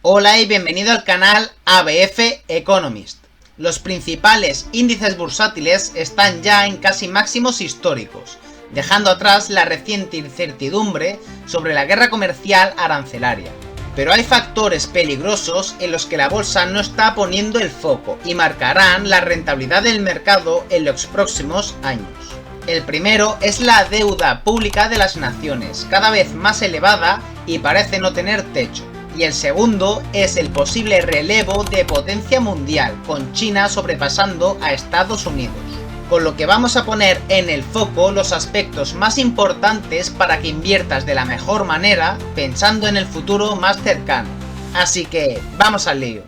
Hola y bienvenido al canal ABF Economist. Los principales índices bursátiles están ya en casi máximos históricos, dejando atrás la reciente incertidumbre sobre la guerra comercial arancelaria. Pero hay factores peligrosos en los que la bolsa no está poniendo el foco y marcarán la rentabilidad del mercado en los próximos años. El primero es la deuda pública de las naciones, cada vez más elevada y parece no tener techo. Y el segundo es el posible relevo de potencia mundial, con China sobrepasando a Estados Unidos. Con lo que vamos a poner en el foco los aspectos más importantes para que inviertas de la mejor manera, pensando en el futuro más cercano. Así que, vamos al lío.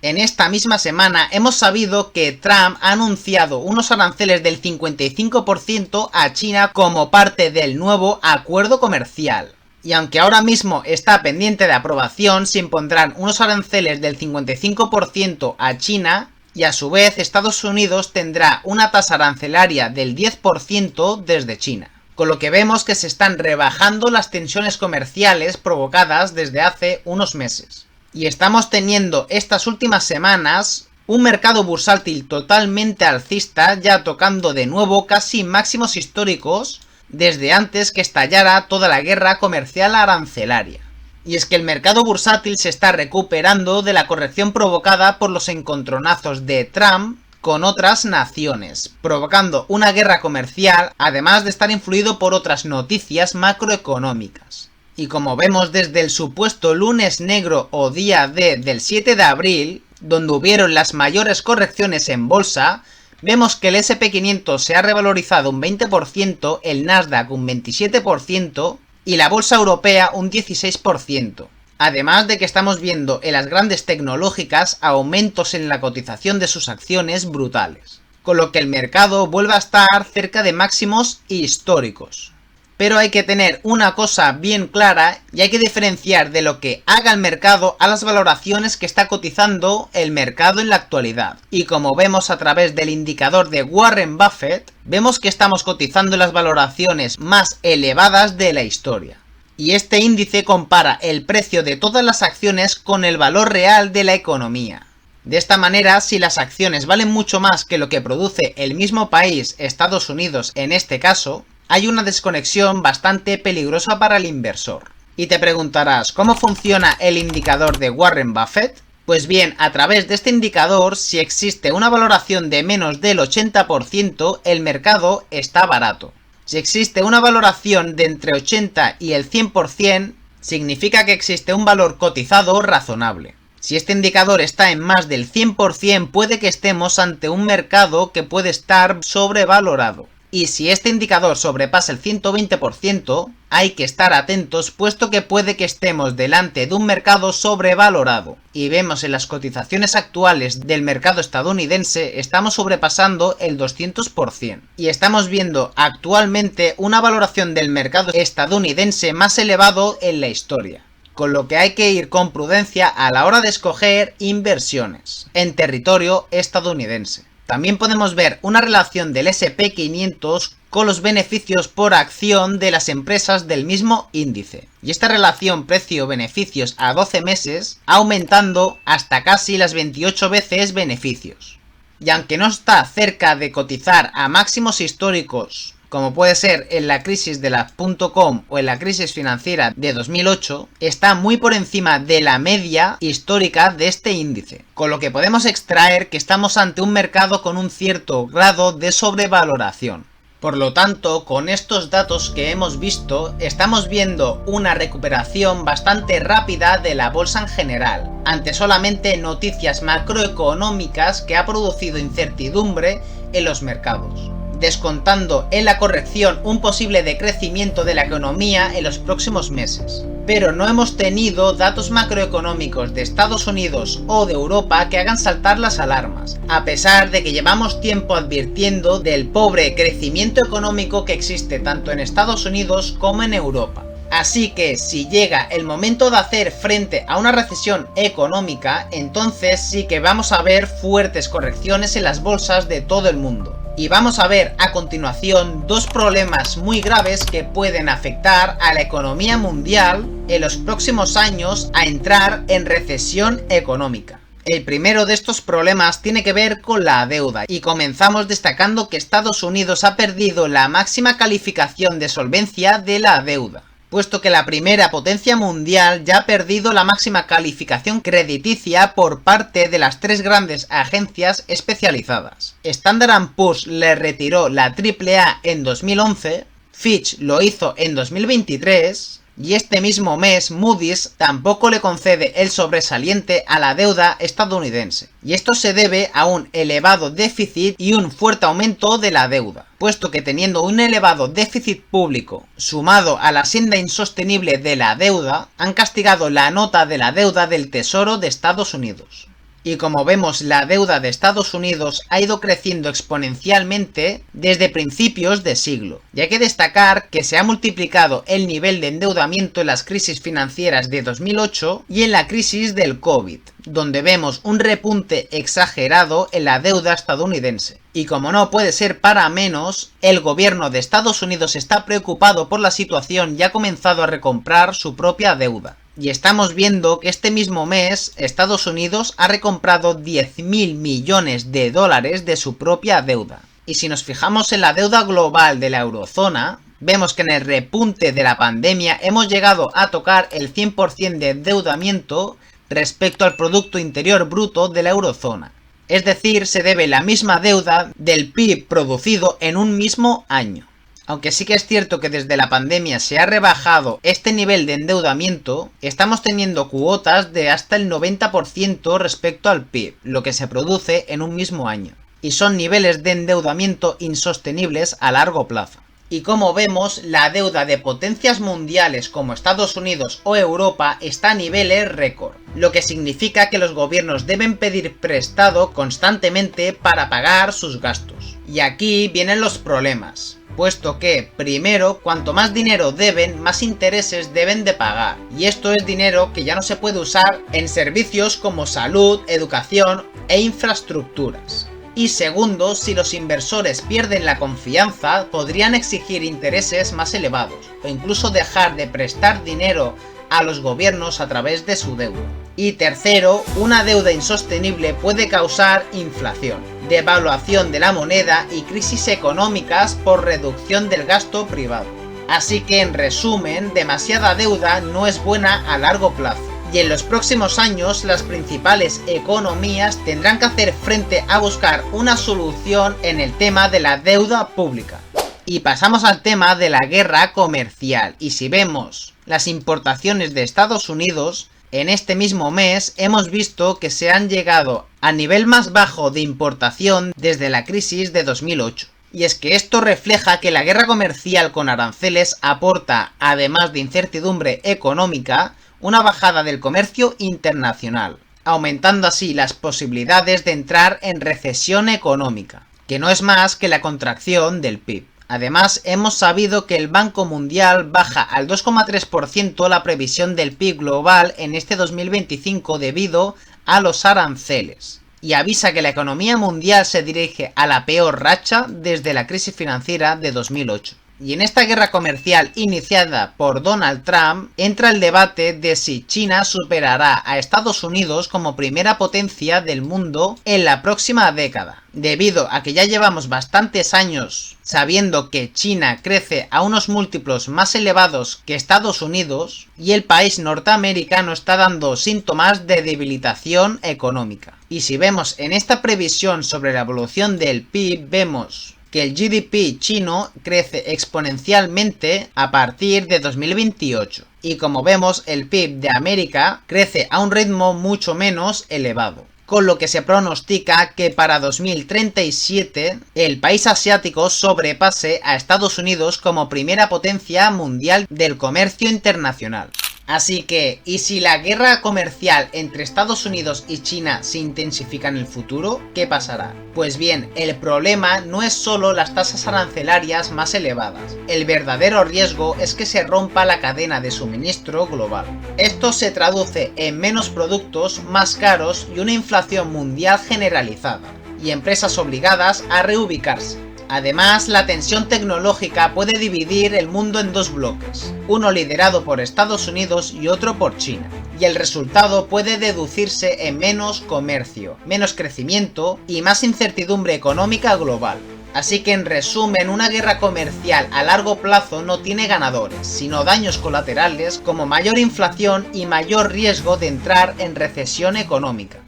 En esta misma semana hemos sabido que Trump ha anunciado unos aranceles del 55% a China como parte del nuevo acuerdo comercial. Y aunque ahora mismo está pendiente de aprobación, se impondrán unos aranceles del 55% a China y a su vez Estados Unidos tendrá una tasa arancelaria del 10% desde China. Con lo que vemos que se están rebajando las tensiones comerciales provocadas desde hace unos meses. Y estamos teniendo estas últimas semanas un mercado bursátil totalmente alcista, ya tocando de nuevo casi máximos históricos desde antes que estallara toda la guerra comercial arancelaria. Y es que el mercado bursátil se está recuperando de la corrección provocada por los encontronazos de Trump con otras naciones, provocando una guerra comercial, además de estar influido por otras noticias macroeconómicas. Y como vemos desde el supuesto lunes negro o día D del 7 de abril, donde hubieron las mayores correcciones en bolsa, vemos que el S&P 500 se ha revalorizado un 20%, el Nasdaq un 27% y la bolsa europea un 16%. Además de que estamos viendo en las grandes tecnológicas aumentos en la cotización de sus acciones brutales. Con lo que el mercado vuelve a estar cerca de máximos históricos. Pero hay que tener una cosa bien clara y hay que diferenciar de lo que haga el mercado a las valoraciones que está cotizando el mercado en la actualidad. Y como vemos a través del indicador de Warren Buffett, vemos que estamos cotizando las valoraciones más elevadas de la historia. Y este índice compara el precio de todas las acciones con el valor real de la economía. De esta manera, si las acciones valen mucho más que lo que produce el mismo país, Estados Unidos en este caso, hay una desconexión bastante peligrosa para el inversor. Y te preguntarás, ¿cómo funciona el indicador de Warren Buffett? Pues bien, a través de este indicador, si existe una valoración de menos del 80%, el mercado está barato. Si existe una valoración de entre 80 y el 100%, significa que existe un valor cotizado razonable. Si este indicador está en más del 100%, puede que estemos ante un mercado que puede estar sobrevalorado. Y si este indicador sobrepasa el 120%, hay que estar atentos puesto que puede que estemos delante de un mercado sobrevalorado. Y vemos en las cotizaciones actuales del mercado estadounidense, estamos sobrepasando el 200%. Y estamos viendo actualmente una valoración del mercado estadounidense más elevado en la historia. Con lo que hay que ir con prudencia a la hora de escoger inversiones en territorio estadounidense. También podemos ver una relación del S&P 500 con los beneficios por acción de las empresas del mismo índice. Y esta relación precio-beneficios a 12 meses aumentando hasta casi las 28 veces beneficios. Y aunque no está cerca de cotizar a máximos históricos, como puede ser en la crisis de la .com o en la crisis financiera de 2008, está muy por encima de la media histórica de este índice, con lo que podemos extraer que estamos ante un mercado con un cierto grado de sobrevaloración. Por lo tanto, con estos datos que hemos visto, estamos viendo una recuperación bastante rápida de la bolsa en general, ante solamente noticias macroeconómicas que ha producido incertidumbre en los mercados, descontando en la corrección un posible decrecimiento de la economía en los próximos meses. Pero no hemos tenido datos macroeconómicos de Estados Unidos o de Europa que hagan saltar las alarmas, a pesar de que llevamos tiempo advirtiendo del pobre crecimiento económico que existe tanto en Estados Unidos como en Europa. Así que si llega el momento de hacer frente a una recesión económica, entonces sí que vamos a ver fuertes correcciones en las bolsas de todo el mundo. Y vamos a ver a continuación dos problemas muy graves que pueden afectar a la economía mundial en los próximos años a entrar en recesión económica. El primero de estos problemas tiene que ver con la deuda, y comenzamos destacando que Estados Unidos ha perdido la máxima calificación de solvencia de la deuda, puesto que la primera potencia mundial ya ha perdido la máxima calificación crediticia por parte de las tres grandes agencias especializadas. Standard & Poor's le retiró la AAA en 2011, Fitch lo hizo en 2023, y este mismo mes Moody's tampoco le concede el sobresaliente a la deuda estadounidense. Y esto se debe a un elevado déficit y un fuerte aumento de la deuda, puesto que teniendo un elevado déficit público sumado a la senda insostenible de la deuda, han castigado la nota de la deuda del Tesoro de Estados Unidos. Y como vemos, la deuda de Estados Unidos ha ido creciendo exponencialmente desde principios de siglo. Y hay que destacar que se ha multiplicado el nivel de endeudamiento en las crisis financieras de 2008 y en la crisis del COVID, donde vemos un repunte exagerado en la deuda estadounidense. Y como no puede ser para menos, el gobierno de Estados Unidos está preocupado por la situación y ha comenzado a recomprar su propia deuda. Y estamos viendo que este mismo mes Estados Unidos ha recomprado 10.000 millones de dólares de su propia deuda. Y si nos fijamos en la deuda global de la eurozona, vemos que en el repunte de la pandemia hemos llegado a tocar el 100% de endeudamiento respecto al Producto Interior Bruto de la eurozona. Es decir, se debe la misma deuda del PIB producido en un mismo año. Aunque sí que es cierto que desde la pandemia se ha rebajado este nivel de endeudamiento, estamos teniendo cuotas de hasta el 90% respecto al PIB, lo que se produce en un mismo año. Y son niveles de endeudamiento insostenibles a largo plazo. Y como vemos, la deuda de potencias mundiales como Estados Unidos o Europa está a niveles récord, lo que significa que los gobiernos deben pedir prestado constantemente para pagar sus gastos. Y aquí vienen los problemas, puesto que, primero, cuanto más dinero deben, más intereses deben de pagar. Y esto es dinero que ya no se puede usar en servicios como salud, educación e infraestructuras. Y segundo, si los inversores pierden la confianza, podrían exigir intereses más elevados, o incluso dejar de prestar dinero a los gobiernos a través de su deuda. Y tercero, una deuda insostenible puede causar inflación, devaluación de la moneda y crisis económicas por reducción del gasto privado. Así que, en resumen, demasiada deuda no es buena a largo plazo. Y en los próximos años las principales economías tendrán que hacer frente a buscar una solución en el tema de la deuda pública. Y pasamos al tema de la guerra comercial. Y si vemos las importaciones de Estados Unidos, en este mismo mes hemos visto que se han llegado al nivel más bajo de importación desde la crisis de 2008. Y es que esto refleja que la guerra comercial con aranceles aporta, además de incertidumbre económica, una bajada del comercio internacional, aumentando así las posibilidades de entrar en recesión económica, que no es más que la contracción del PIB. Además, hemos sabido que el Banco Mundial baja al 2,3% la previsión del PIB global en este 2025 debido a los aranceles, y avisa que la economía mundial se dirige a la peor racha desde la crisis financiera de 2008. Y en esta guerra comercial iniciada por Donald Trump entra el debate de si China superará a Estados Unidos como primera potencia del mundo en la próxima década, debido a que ya llevamos bastantes años sabiendo que China crece a unos múltiplos más elevados que Estados Unidos y el país norteamericano está dando síntomas de debilitación económica. Y si vemos en esta previsión sobre la evolución del PIB, vemos que el GDP chino crece exponencialmente a partir de 2028. Y como vemos, el PIB de América crece a un ritmo mucho menos elevado, con lo que se pronostica que para 2037 el país asiático sobrepase a Estados Unidos como primera potencia mundial del comercio internacional. Así que, ¿y si la guerra comercial entre Estados Unidos y China se intensifica en el futuro? ¿Qué pasará? Pues bien, el problema no es solo las tasas arancelarias más elevadas. El verdadero riesgo es que se rompa la cadena de suministro global. Esto se traduce en menos productos más caros y una inflación mundial generalizada, y empresas obligadas a reubicarse. Además, la tensión tecnológica puede dividir el mundo en dos bloques, uno liderado por Estados Unidos y otro por China, y el resultado puede deducirse en menos comercio, menos crecimiento y más incertidumbre económica global. Así que en resumen, una guerra comercial a largo plazo no tiene ganadores, sino daños colaterales como mayor inflación y mayor riesgo de entrar en recesión económica.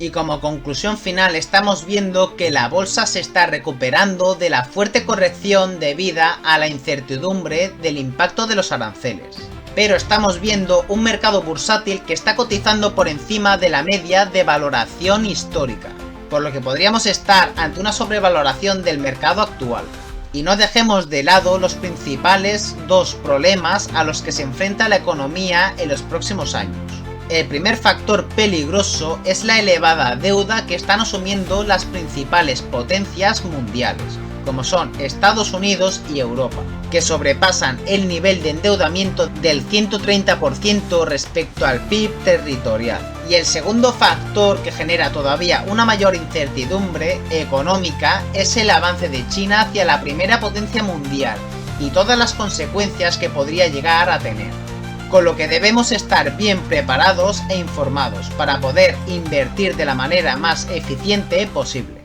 Y como conclusión final estamos viendo que la bolsa se está recuperando de la fuerte corrección debida a la incertidumbre del impacto de los aranceles. Pero estamos viendo un mercado bursátil que está cotizando por encima de la media de valoración histórica, por lo que podríamos estar ante una sobrevaloración del mercado actual. Y no dejemos de lado los principales dos problemas a los que se enfrenta la economía en los próximos años. El primer factor peligroso es la elevada deuda que están asumiendo las principales potencias mundiales, como son Estados Unidos y Europa, que sobrepasan el nivel de endeudamiento del 130% respecto al PIB territorial. Y el segundo factor que genera todavía una mayor incertidumbre económica es el avance de China hacia la primera potencia mundial y todas las consecuencias que podría llegar a tener. Con lo que debemos estar bien preparados e informados para poder invertir de la manera más eficiente posible.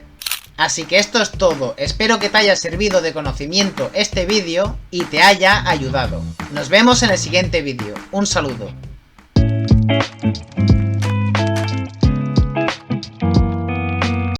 Así que esto es todo, espero que te haya servido de conocimiento este vídeo y te haya ayudado. Nos vemos en el siguiente vídeo, un saludo.